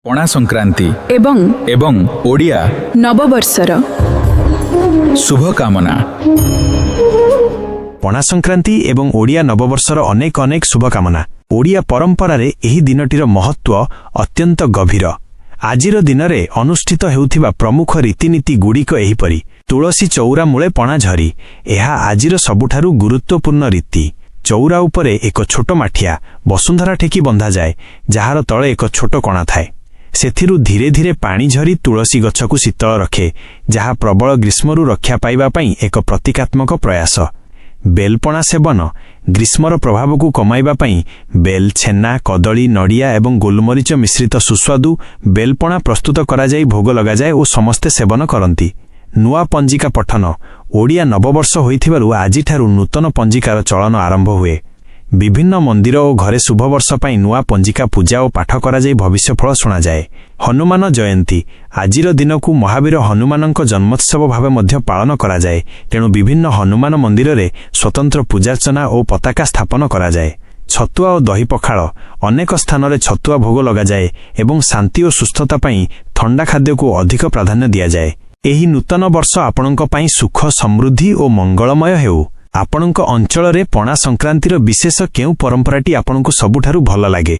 पणा संक्रांति एवं ओडिया नववर्षर शुभकामना। पणा संक्रांति एवं ओडिया नववर्षर अनेक अनेक शुभकामना। ओडिया परंपरा रे एही दिनटीर महत्व अत्यंत गभीर। आजिर दिन रे अनुष्ठित हेउथिबा प्रमुख रीतिनीति गुड़िक एहीपरि। तुलसी चौरा मूले पणा झरी एहा आजिर सबुठारु गुरुत्वपूर्ण रीति। चौरा उपरे एक छोट माठिया वसुंधरा टेकी बंधा जाए, जहार तळे एक छोट कणा थाए। सेथिरु धीरे धीरे पानी झरी तुलसी गछकु शीतल रखे, जहा प्रबल ग्रीष्मरु रक्षा पाइबा पई एक प्रतीकात्मक प्रयास। बेलपणा सेवन ग्रीष्मर प्रभाव को कमाइबा पई बेल, छेना, कदली, नड़िया एवं गोलमरीच मिश्रित सुस्वादु बेलपणा प्रस्तुत करा जाई भोग लगा जाए और समस्ते सेवन करती। नुआ पंजिका पठन ओडिया नववर्ष होइथिबारु आजिठारु नूतन पंजिकार चलन आरंभ हुए। विभिन्न मंदिर और घरे शुभवर्ष पई नुआ पंजिका पूजा और पाठ करा जाई भविष्यफल शुणा जाए। हनुमान जयंती आजिर दिन को महावीर हनुमानक जन्मोत्सव भावे मध्य पालन करा जाए। तेणु विभिन्न हनुमान मंदिर रे स्वतंत्र पूजार्चना और पताका स्थापन करा जाए। छतुआ और दही पखाल अनेक स्थान रे छतुआ भोग लगा जाए एवं शांति और सुस्थता पई ठंडा खाद्य को अधिक प्राधान्य दिया जाए। एही नूतन वर्ष आपणक पई सुख, समृद्धि और मंगलमय हेउ। आपणक अंचल रे पणा संक्रांतिर विशेष केउ परंपराटी आपणक सबुठारु भल लागे?